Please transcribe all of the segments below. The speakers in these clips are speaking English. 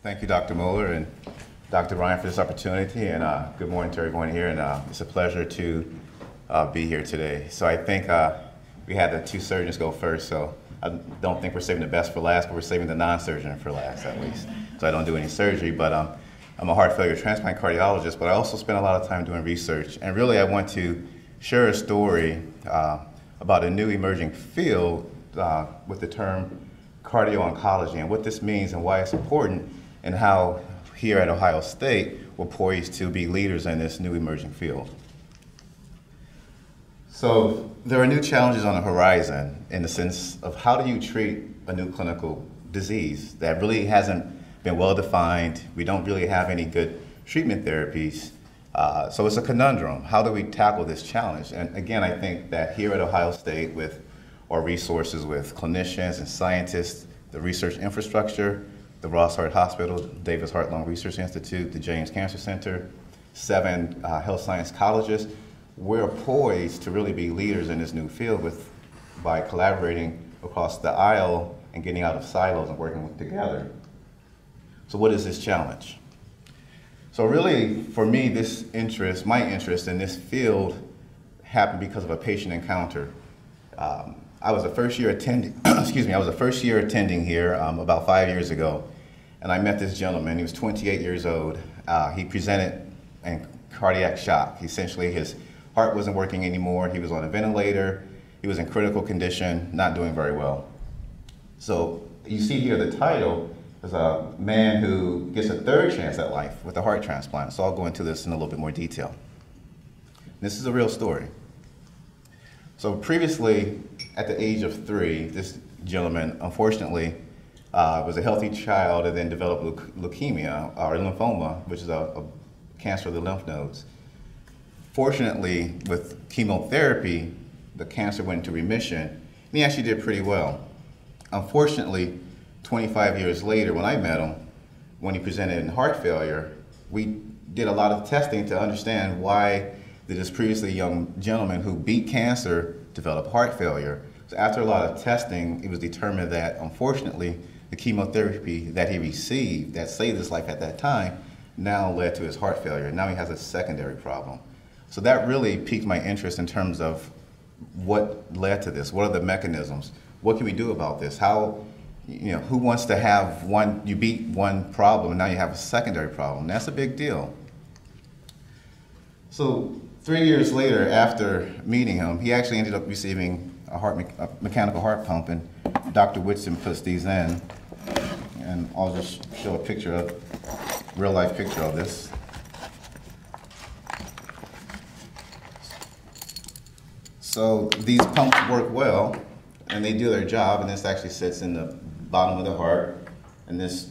Thank you, Dr. Moeller and Dr. Ryan, for this opportunity, and good morning to everyone here, and it's a pleasure to be here today. So I think we had the two surgeons go first, so I don't think we're saving the best for last, but we're saving the non-surgeon for last, at least. So I don't do any surgery, but I'm a heart failure transplant cardiologist, but I also spend a lot of time doing research, and really I want to share a story about a new emerging field with the term cardio-oncology, and what this means and why it's important, and how here at Ohio State we're poised to be leaders in this new emerging field. So there are new challenges on the horizon in the sense of how do you treat a new clinical disease that really hasn't been well defined. We don't really have any good treatment therapies. So it's a conundrum. How do we tackle this challenge? And again, I think that here at Ohio State, with our resources with clinicians and scientists, the research infrastructure, the Ross Hart Hospital, Davis Heart Lung Research Institute, the James Cancer Center, 7 health science colleges, we're poised to really be leaders in this new field by collaborating across the aisle and getting out of silos and working together. So what is this challenge? So really, for me, my interest in this field happened because of a patient encounter. I was a first year attending, I was a first year attending here about 5 years ago, and I met this gentleman. He was 28 years old. He presented in cardiac shock. Essentially, his heart wasn't working anymore. He was on a ventilator. He was in critical condition, not doing very well. So you see here the title is a man who gets a third chance at life with a heart transplant. So I'll go into this in a little bit more detail. This is a real story. So previously, at the age of 3, this gentleman, unfortunately, was a healthy child and then developed leukemia, or lymphoma, which is a cancer of the lymph nodes. Fortunately, with chemotherapy, the cancer went into remission, and he actually did pretty well. Unfortunately, 25 years later, when I met him, when he presented in heart failure, we did a lot of testing to understand why did this previously young gentleman who beat cancer develop heart failure. So after a lot of testing, it was determined that, unfortunately, the chemotherapy that he received that saved his life at that time now led to his heart failure. Now he has a secondary problem. So that really piqued my interest in terms of what led to this. What are the mechanisms? What can we do about this? How, who wants to have you beat one problem and now you have a secondary problem? That's a big deal. So 3 years later, after meeting him, he actually ended up receiving a mechanical heart pump, and Dr. Whitson puts these in, and I'll just show a real life picture of this. So these pumps work well, and they do their job, and this actually sits in the bottom of the heart, and this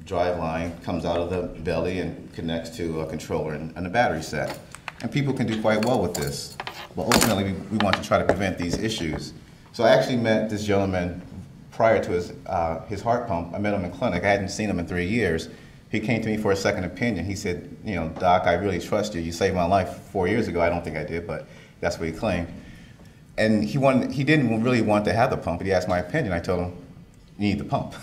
drive line comes out of the belly and connects to a controller and a battery set. And people can do quite well with this. But ultimately, we want to try to prevent these issues. So I actually met this gentleman prior to his heart pump. I met him in clinic. I hadn't seen him in 3 years. He came to me for a second opinion. He said, Doc, I really trust you. You saved my life 4 years ago. I don't think I did, but that's what he claimed. And he didn't really want to have the pump, but he asked my opinion. I told him, you need the pump.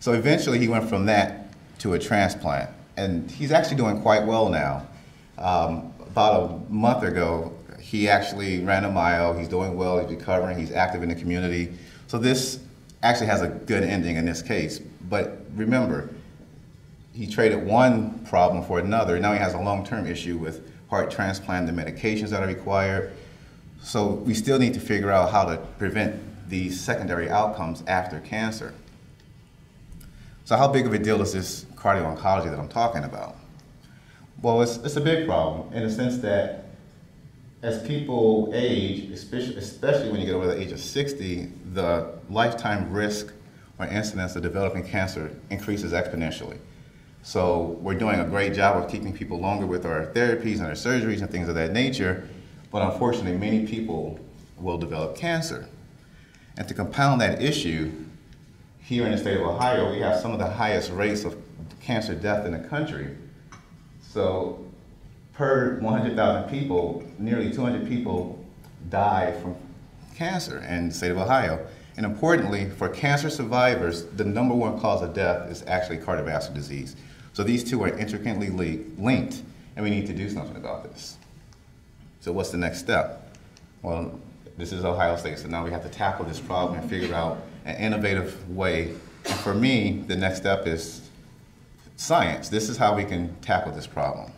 So eventually he went from that to a transplant. And he's actually doing quite well now. About a month ago, he actually ran a mile. He's doing well, he's recovering, he's active in the community. So this actually has a good ending in this case. But remember, he traded one problem for another. Now he has a long-term issue with heart transplant, the medications that are required. So we still need to figure out how to prevent these secondary outcomes after cancer. So how big of a deal is this cardio-oncology that I'm talking about? Well, it's a big problem in the sense that as people age, especially when you get over the age of 60, the lifetime risk or incidence of developing cancer increases exponentially. So we're doing a great job of keeping people longer with our therapies and our surgeries and things of that nature, but unfortunately many people will develop cancer. And to compound that issue, here in the state of Ohio, we have some of the highest rates of cancer death in the country. So per 100,000 people, nearly 200 people die from cancer in the state of Ohio. And importantly, for cancer survivors, the #1 cause of death is actually cardiovascular disease. So these two are intricately linked, and we need to do something about this. So what's the next step? Well, this is Ohio State, so now we have to tackle this problem and figure out an innovative way. And for me, the next step is science. This is how we can tackle this problem.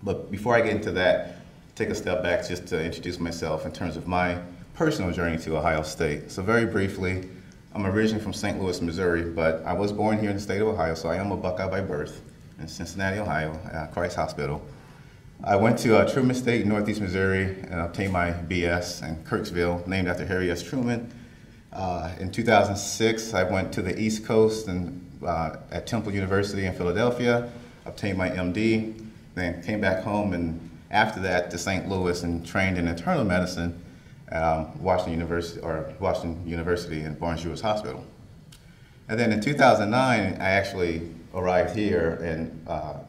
But before I get into that, take a step back just to introduce myself in terms of my personal journey to Ohio State. So very briefly, I'm originally from St. Louis, Missouri, but I was born here in the state of Ohio, so I am a Buckeye by birth in Cincinnati, Ohio, at Christ Hospital. I went to Truman State, Northeast Missouri, and obtained my BS in Kirksville, named after Harry S. Truman. In 2006, I went to the East Coast and at Temple University in Philadelphia, obtained my MD, then came back home, and after that to St. Louis and trained in internal medicine at Washington University and Barnes-Jewish Hospital. And then in 2009, I actually arrived here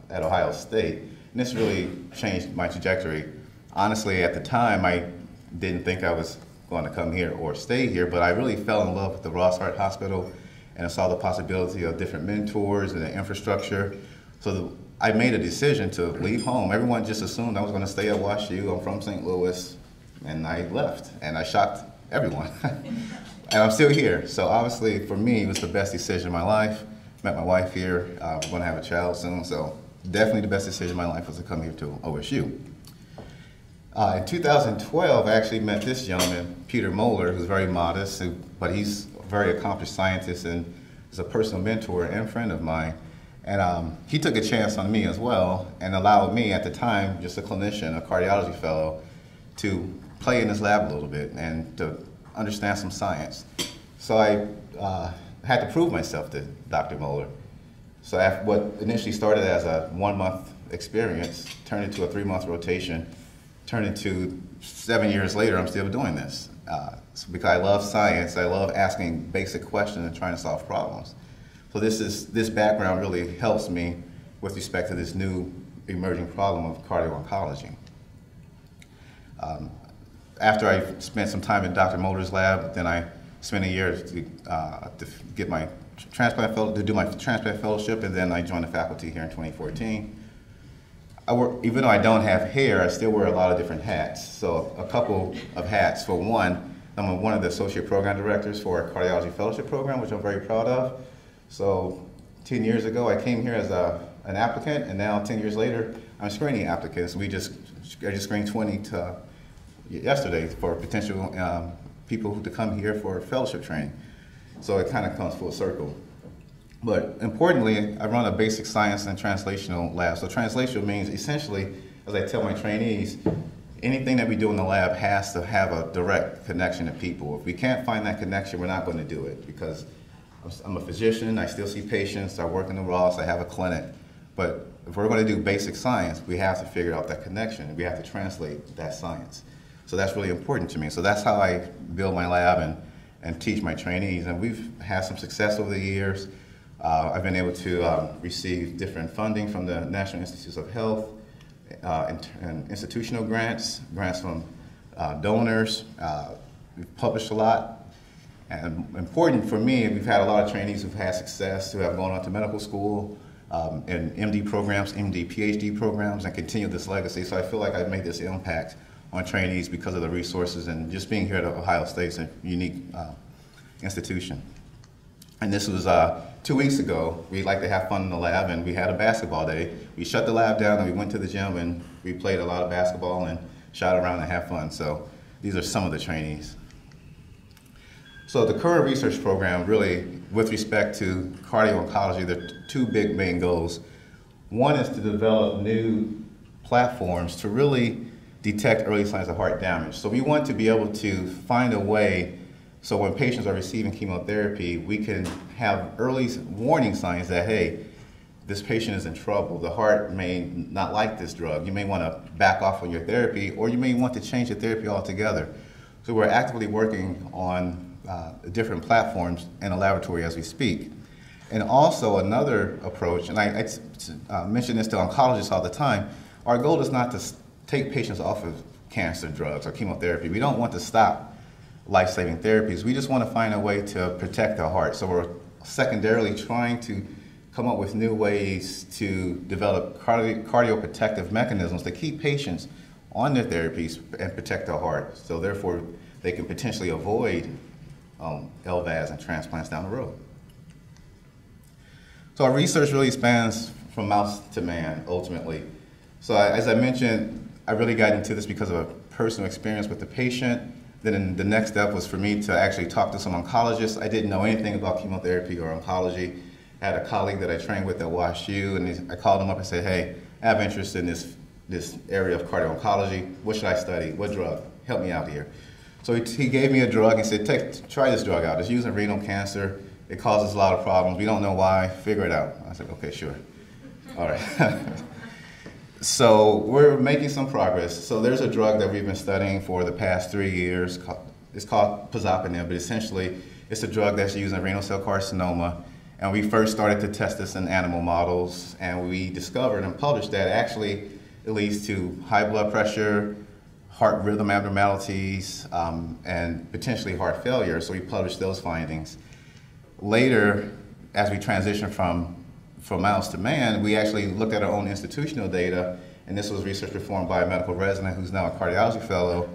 at Ohio State, and this really changed my trajectory. Honestly, at the time, I didn't think I was going to come here or stay here, but I really fell in love with the Ross Hart Hospital, and I saw the possibility of different mentors and the infrastructure. So I made a decision to leave home. Everyone just assumed I was going to stay at WashU. I'm from St. Louis, and I left, and I shocked everyone. And I'm still here. So obviously, for me, it was the best decision of my life. Met my wife here. We're going to have a child soon, so definitely the best decision of my life was to come here to OSU. In 2012, I actually met this gentleman, Peter Moeller, who's very modest, but he's a very accomplished scientist and is a personal mentor and friend of mine. And he took a chance on me as well and allowed me, at the time, just a clinician, a cardiology fellow, to play in his lab a little bit and to understand some science. So I had to prove myself to Dr. Moeller. So after what initially started as a 1-month experience turned into a 3-month rotation, turned into 7 years later, I'm still doing this. Because I love science, I love asking basic questions and trying to solve problems. So this background really helps me with respect to this new emerging problem of cardio-oncology. After I spent some time in Dr. Moeller's lab, then I spent a year to get my transplant fellowship, and then I joined the faculty here in 2014. Even though I don't have hair, I still wear a lot of different hats. So a couple of hats. For one, I'm one of the associate program directors for a cardiology fellowship program, which I'm very proud of. So 10 years ago, I came here as an applicant, and now 10 years later, I'm screening applicants. I just screened 20 yesterday for potential people to come here for fellowship training. So it kind of comes full circle. But importantly, I run a basic science and translational lab. So translational means essentially, as I tell my trainees, anything that we do in the lab has to have a direct connection to people. If we can't find that connection, we're not going to do it, because I'm a physician, I still see patients, I work in the Ross, I have a clinic. But if we're going to do basic science, we have to figure out that connection. We have to translate that science. So that's really important to me. So that's how I build my lab and teach my trainees. And we've had some success over the years. I've been able to receive different funding from the National Institutes of Health, and institutional grants from donors. We've published a lot. And important for me, we've had a lot of trainees who've had success, who have gone on to medical school, and MD programs, MD, PhD programs, and continue this legacy. So I feel like I've made this impact on trainees because of the resources, and just being here at Ohio State is a unique institution. And this was 2 weeks ago. We like to have fun in the lab, and we had a basketball day. We shut the lab down and we went to the gym and we played a lot of basketball and shot around and had fun. So these are some of the trainees. So the current research program, really, with respect to cardio-oncology, there are two big main goals. One is to develop new platforms to really detect early signs of heart damage. So we want to be able to find a way so when patients are receiving chemotherapy, we can have early warning signs that, hey, this patient is in trouble. The heart may not like this drug. You may want to back off on your therapy, or you may want to change the therapy altogether. So we're actively working on different platforms in a laboratory as we speak. And also another approach, and I mention this to oncologists all the time, our goal is not to take patients off of cancer drugs or chemotherapy. We don't want to stop life-saving therapies. We just want to find a way to protect the heart. So we're secondarily trying to come up with new ways to develop cardioprotective mechanisms to keep patients on their therapies and protect their heart. So therefore, they can potentially avoid LVADs and transplants down the road. So our research really spans from mouse to man, ultimately. So as I mentioned, I really got into this because of a personal experience with the patient. Then the next step was for me to actually talk to some oncologists. I didn't know anything about chemotherapy or oncology. I had a colleague that I trained with at WashU, and I called him up and said, hey, I have interest in this area of cardio-oncology. What should I study? What drug? Help me out here. So he gave me a drug and said, try this drug out. It's used in renal cancer. It causes a lot of problems. We don't know why. Figure it out. I said, okay, sure. All right. So we're making some progress. So there's a drug that we've been studying for the past 3 years. It's called pazopanib, but essentially it's a drug that's used in renal cell carcinoma. And we first started to test this in animal models, and we discovered and published that actually it leads to high blood pressure, heart rhythm abnormalities, and potentially heart failure. So we published those findings. Later, as we transitioned from mouse to man, we actually looked at our own institutional data, and this was research performed by a medical resident who's now a cardiology fellow.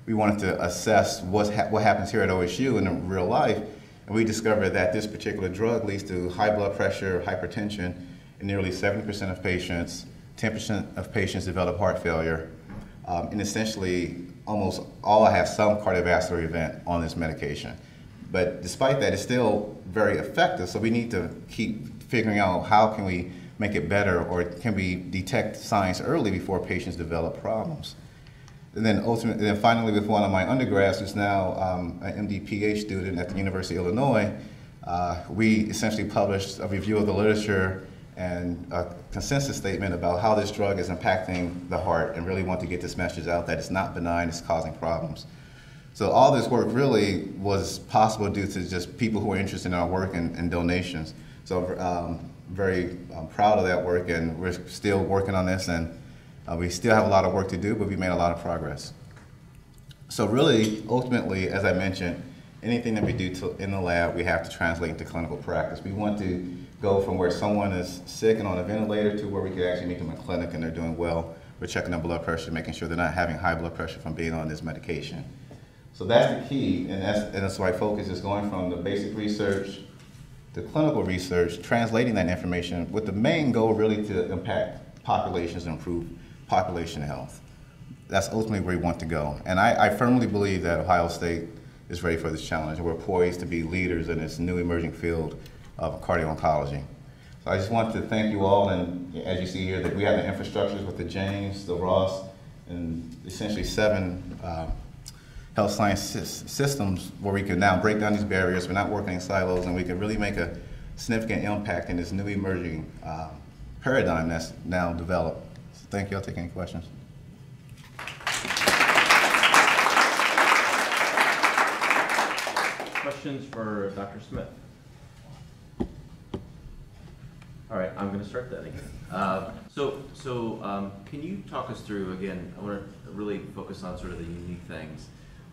We wanted to assess what happens here at OSU in real life, and we discovered that this particular drug leads to high blood pressure, hypertension in nearly 70% of patients. 10% of patients develop heart failure, and essentially almost all have some cardiovascular event on this medication. But despite that, it's still very effective, so we need to keep figuring out how can we make it better, or can we detect signs early before patients develop problems. And then finally, with one of my undergrads, who's now an MD-PH student at the University of Illinois, we essentially published a review of the literature and a consensus statement about how this drug is impacting the heart, and really want to get this message out that it's not benign, it's causing problems. So all this work really was possible due to just people who are interested in our work and donations. So very proud of that work, and we're still working on this, and we still have a lot of work to do, but we made a lot of progress. So really, ultimately, as I mentioned, anything that we do in the lab, we have to translate into clinical practice. We want to go from where someone is sick and on a ventilator to where we can actually meet them in clinic and they're doing well. We're checking their blood pressure, making sure they're not having high blood pressure from being on this medication. So that's the key, and that's why focus is going from the basic research to clinical research, translating that information with the main goal really to impact populations and improve population health. That's ultimately where we want to go. And I firmly believe that Ohio State is ready for this challenge, and we're poised to be leaders in this new emerging field of cardio-oncology. So I just want to thank you all, and as you see here, that we have the infrastructures with the James, the Ross, and essentially 7 health science systems where we can now break down these barriers. We're not working in silos, and we can really make a significant impact in this new emerging paradigm that's now developed. So thank you. I'll take any questions. Questions for Dr. Smith? All right, I'm going to start that again. So can you talk us through, again, I want to really focus on sort of the unique things.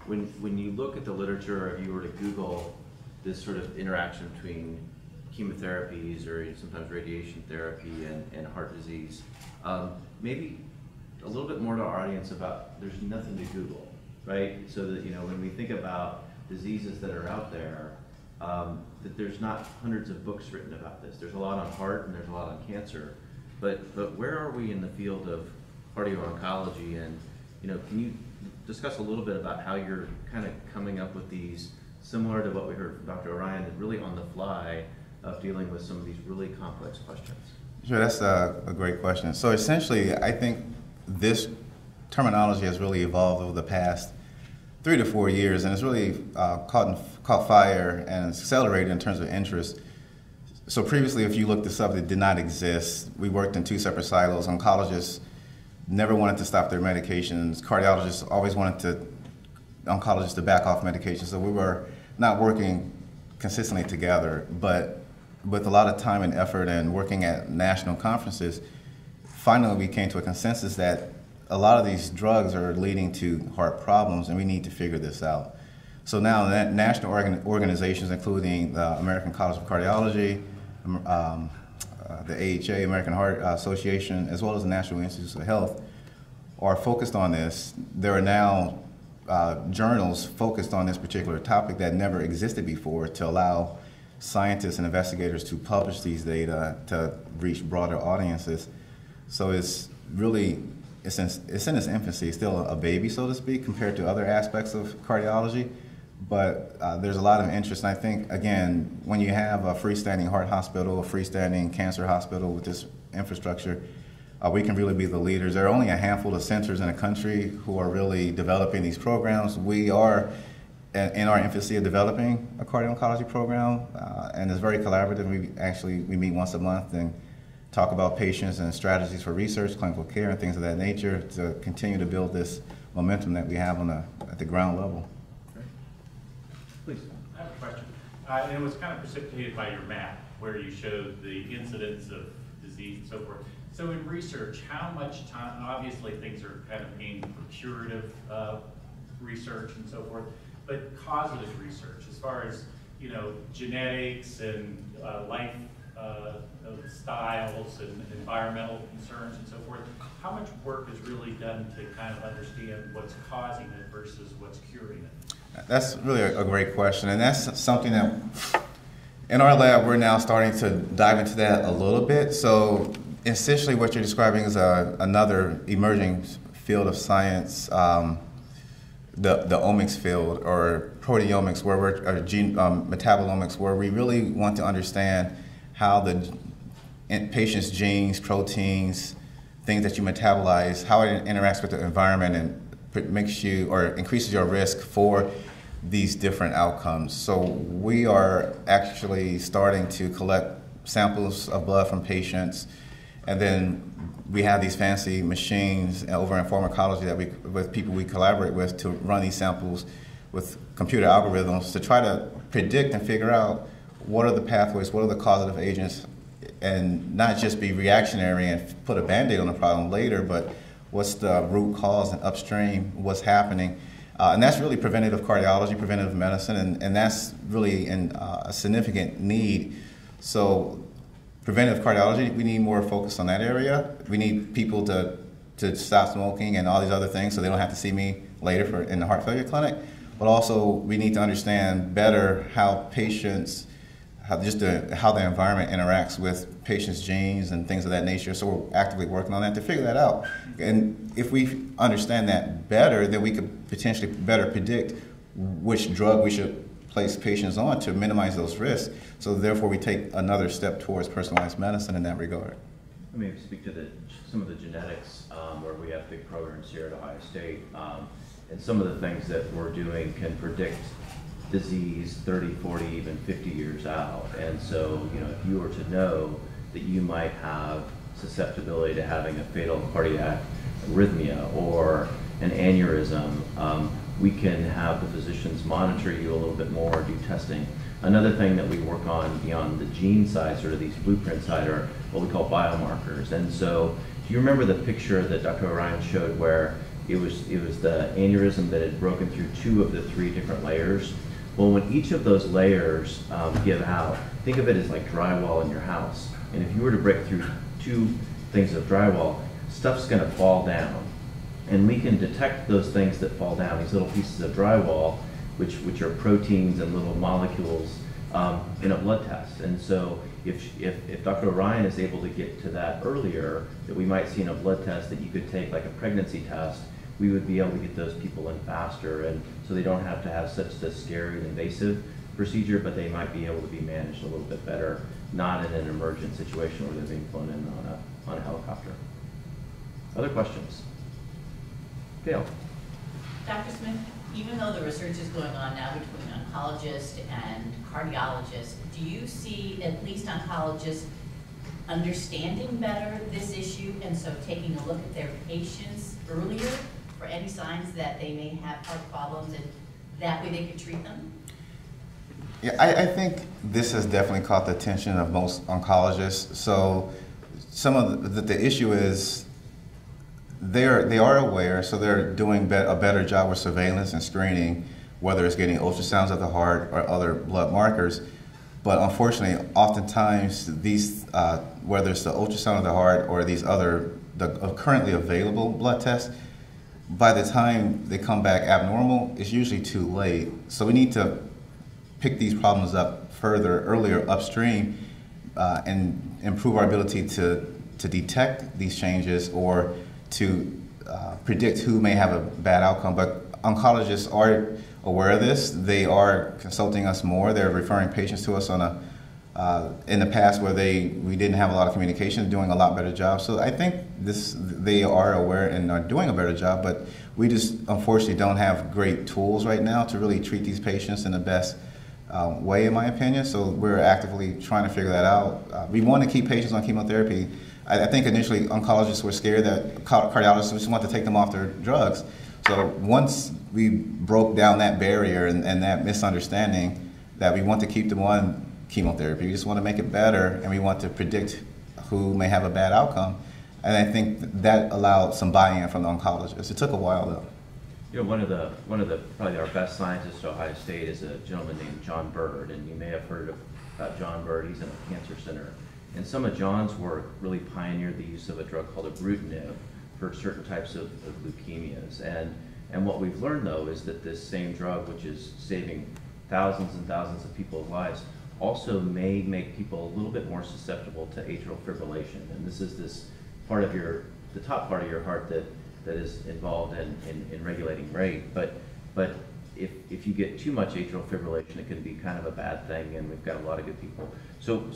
When you look at the literature, or if you were to Google this sort of interaction between chemotherapies or sometimes radiation therapy and heart disease, maybe a little bit more to our audience about there's nothing to Google, right? So that, when we think about diseases that are out there, that there's not hundreds of books written about this. There's a lot on heart and there's a lot on cancer, but where are we in the field of cardio-oncology? And can you discuss a little bit about how you're kind of coming up with these, similar to what we heard from Dr. Orion, and really on the fly of dealing with some of these really complex questions? Sure, that's a great question. So essentially, I think this terminology has really evolved over the past 3 to 4 years, and it's really caught fire and accelerated in terms of interest. So previously, if you looked this up, it did not exist. We worked in 2 separate silos. Oncologists never wanted to stop their medications. Cardiologists always wanted oncologists to back off medications. So we were not working consistently together, but with a lot of time and effort and working at national conferences, finally we came to a consensus that a lot of these drugs are leading to heart problems, and we need to figure this out. So now national organizations, including the American College of Cardiology, the AHA, American Heart Association, as well as the National Institutes of Health, are focused on this. There are now journals focused on this particular topic that never existed before to allow scientists and investigators to publish these data to reach broader audiences. So it's really, it's in its infancy, still a baby, so to speak, compared to other aspects of cardiology. But there's a lot of interest, and I think, again, when you have a freestanding heart hospital, a freestanding cancer hospital with this infrastructure, we can really be the leaders. There are only a handful of centers in the country who are really developing these programs. We are in our infancy of developing a cardio-oncology program, and it's very collaborative. We meet once a month and talk about patients and strategies for research, clinical care, and things of that nature to continue to build this momentum that we have at the ground level. Please. I have a question. And it was kind of precipitated by your map where you showed the incidence of disease and so forth. So in research, how much time, obviously things are kind of aimed for curative research and so forth, but causative research as far as, you know, genetics and life styles and environmental concerns and so forth, how much work is really done to kind of understand what's causing it versus what's curing it? That's really a great question, and that's something that in our lab we're now starting to dive into that a little bit. So essentially what you're describing is another emerging field of science, the omics field, or proteomics, where metabolomics, where we really want to understand how the patient's genes, proteins, things that you metabolize, how it interacts with the environment and makes you or increases your risk for these different outcomes. So we are actually starting to collect samples of blood from patients, and then we have these fancy machines over in pharmacology that with people we collaborate with to run these samples with computer algorithms to try to predict and figure out what are the pathways, what are the causative agents, and not just be reactionary and put a Band-Aid on the problem later, but what's the root cause and upstream, what's happening. And that's really preventative cardiology, preventative medicine, and that's really a significant need. So preventive cardiology, we need more focus on that area. We need people to stop smoking and all these other things so they don't have to see me later in the heart failure clinic. But also we need to understand better how patients, how the environment interacts with patients' genes and things of that nature. So we're actively working on that to figure that out. And if we understand that better, then we could potentially better predict which drug we should place patients on to minimize those risks. So therefore we take another step towards personalized medicine in that regard. Let me speak to some of the genetics where we have big programs here at Ohio State. And some of the things that we're doing can predict disease 30, 40, even 50 years out. And so, you know, if you were to know that you might have susceptibility to having a fatal cardiac arrhythmia or an aneurysm, we can have the physicians monitor you a little bit more, do testing. Another thing that we work on beyond the gene side, sort of these blueprint side, are what we call biomarkers. And so, do you remember the picture that Dr. Orion showed where it was the aneurysm that had broken through 2 of the 3 different layers? Well, when each of those layers give out, think of it as like drywall in your house. And if you were to break through 2 things of drywall, stuff's gonna fall down. And we can detect those things that fall down, these little pieces of drywall, which are proteins and little molecules in a blood test. And so if Dr. Orion is able to get to that earlier, that we might see in a blood test that you could take like a pregnancy test, we would be able to get those people in faster, and so they don't have to have such a scary and invasive procedure, but they might be able to be managed a little bit better, not in an emergent situation where they're being flown in on a helicopter. Other questions? Gail. Dr. Smith, even though the research is going on now between oncologists and cardiologists, do you see at least oncologists understanding better this issue and so taking a look at their patients earlier for any signs that they may have heart problems, and that way they could treat them? Yeah, I think this has definitely caught the attention of most oncologists. So some of the issue is they are aware, so they're doing a better job with surveillance and screening. whether it's getting ultrasounds of the heart or other blood markers. But unfortunately, oftentimes these, whether it's the ultrasound of the heart or these other currently available blood tests, by the time they come back abnormal, it's usually too late. So we need to pick these problems up earlier upstream, and improve our ability to detect these changes or to predict who may have a bad outcome. But oncologists are aware of this. They are consulting us more. They're referring patients to us on in the past where we didn't have a lot of communication, doing a lot better job. So I think they are aware and are doing a better job, but we just unfortunately don't have great tools right now to really treat these patients in the best way, in my opinion. So we're actively trying to figure that out. We want to keep patients on chemotherapy. I think initially oncologists were scared that cardiologists just want to take them off their drugs. So once we broke down that barrier and that misunderstanding that we want to keep them on chemotherapy, we just want to make it better, and we want to predict who may have a bad outcome. And I think that allowed some buy-in from the oncologists. It took a while though. You know, one of the probably our best scientists at Ohio State is a gentleman named John Bird, and you may have heard about John Bird. He's in a cancer center, and some of John's work really pioneered the use of a drug called ibrutinib for certain types of leukemias. And what we've learned though is that this same drug, which is saving thousands and thousands of people's lives, also may make people a little bit more susceptible to atrial fibrillation. And this is this part of the top part of your heart that is involved in regulating rate. But if you get too much atrial fibrillation, it can be kind of a bad thing, and we've got a lot of good people. So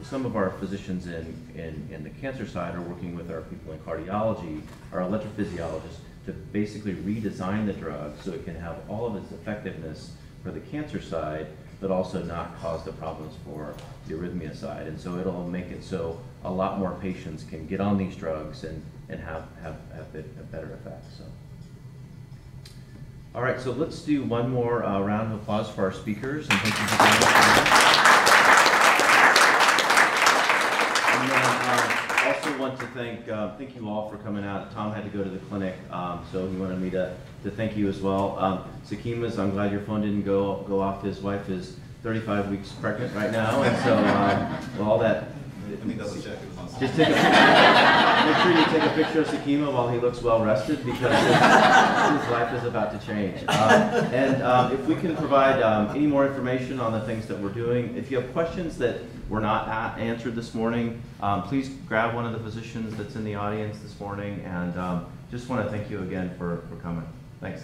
some of our physicians in the cancer side are working with our people in cardiology, our electrophysiologists, to basically redesign the drug so it can have all of its effectiveness for the cancer side, but also not cause the problems for the arrhythmia side. And so it'll make it so a lot more patients can get on these drugs and have a better effect. So. All right, so let's do one more round of applause for our speakers, and thank you for coming. And then also want to thank you all for coming out. Tom had to go to the clinic, so he wanted me to thank you as well. Sakima's, I'm glad your phone didn't go off. His wife is 35 weeks pregnant right now, and so well, all that. Let me double check. Just make sure you take a picture of Sakima while he looks well rested, because his life is about to change. And if we can provide any more information on the things that we're doing, if you have questions that were not answered this morning, please grab one of the physicians that's in the audience this morning. And just want to thank you again for coming. Thanks.